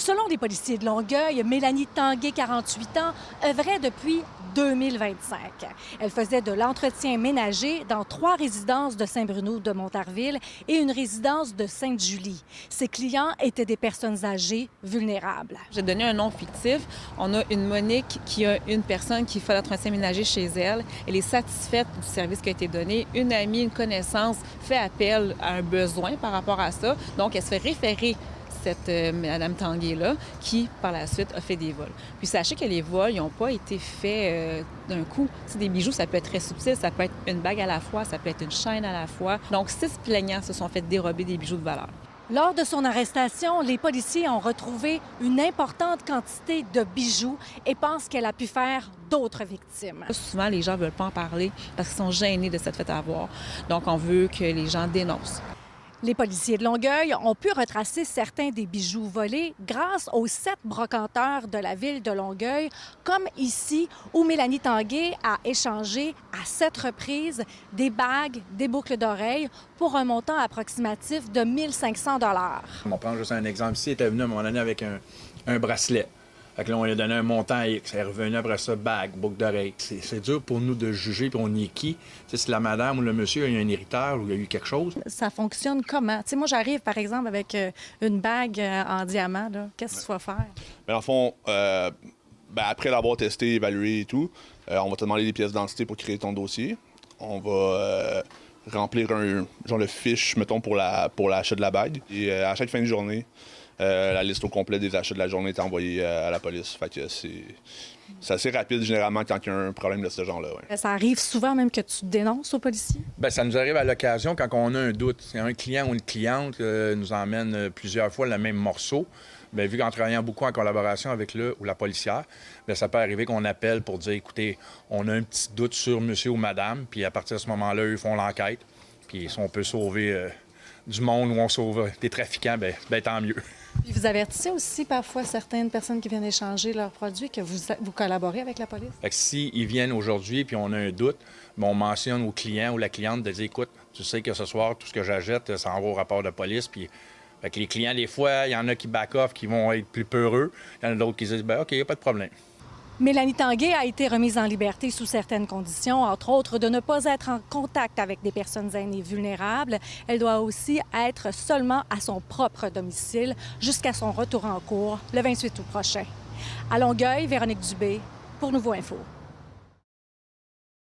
Selon les policiers de Longueuil, Mélanie Tanguay, 48 ans, œuvrait depuis 2025. Elle faisait de l'entretien ménager dans 3 résidences de Saint-Bruno de Montarville et une résidence de Sainte-Julie. Ses clients étaient des personnes âgées vulnérables. J'ai donné un nom fictif. On a une Monique qui a une personne qui fait l'entretien ménager chez elle. Elle est satisfaite du service qui a été donné. Une amie, une connaissance fait appel à un besoin par rapport à ça. Donc, elle se fait référer cette Mme Tanguay-là, qui, par la suite, a fait des vols. Puis sachez que les vols, ils n'ont pas été faits d'un coup. T'sais, des bijoux, ça peut être très subtil, ça peut être une bague à la fois, ça peut être une chaîne à la fois. Donc, 6 plaignants se sont fait dérober des bijoux de valeur. Lors de son arrestation, les policiers ont retrouvé une importante quantité de bijoux et pensent qu'elle a pu faire d'autres victimes. Souvent, les gens ne veulent pas en parler parce qu'ils sont gênés de cette fête à avoir. Donc, on veut que les gens dénoncent. Les policiers de Longueuil ont pu retracer certains des bijoux volés grâce aux 7 brocanteurs de la ville de Longueuil, comme ici, où Mélanie Tanguay a échangé à 7 reprises des bagues, des boucles d'oreilles pour un montant approximatif de 1 500 $. On prend juste un exemple. Ici, il était venu à un moment donné avec un bracelet. Fait que là, on lui a donné un montant X. Elle est revenue après ça, bague, boucle d'oreille. C'est dur pour nous de juger, puis on y est qui. T'sais, si la madame ou le monsieur a eu un hériteur ou il y a eu quelque chose. Ça fonctionne comment? T'sais, moi, j'arrive, par exemple, avec une bague en diamant. Qu'est-ce que tu vas faire? Bien, dans le fond, après l'avoir testé, évalué et tout, on va te demander des pièces d'identité pour créer ton dossier. On va remplir le fiche, mettons, pour l'achat de la bague. Et à chaque fin de journée, la liste au complet des achats de la journée est envoyée à la police. Fait que c'est assez rapide, généralement, quand il y a un problème de ce genre-là. Ouais. Ça arrive souvent même que tu dénonces aux policiers? Bien, ça nous arrive à l'occasion quand on a un doute. Si un client ou une cliente nous emmène plusieurs fois le même morceau, bien, vu qu'en travaillant beaucoup en collaboration avec le ou la policière, bien, ça peut arriver qu'on appelle pour dire, écoutez, on a un petit doute sur monsieur ou madame, puis à partir de ce moment-là, eux font l'enquête. Puis si on peut sauver du monde ou on sauve des trafiquants, bien tant mieux. Puis vous avertissez aussi parfois certaines personnes qui viennent échanger leurs produits que vous collaborez avec la police? Fait que s'ils viennent aujourd'hui puis on a un doute, bien, on mentionne au client ou la cliente de dire, écoute, tu sais que ce soir, tout ce que j'achète, ça en va au rapport de police. Puis fait que les clients, des fois, il y en a qui back-off, qui vont être plus peureux. Il y en a d'autres qui disent, bien, OK, il n'y a pas de problème. Mélanie Tanguay a été remise en liberté sous certaines conditions, entre autres de ne pas être en contact avec des personnes aînées vulnérables. Elle doit aussi être seulement à son propre domicile jusqu'à son retour en cours le 28 août prochain. À Longueuil, Véronique Dubé pour Nouveau Info.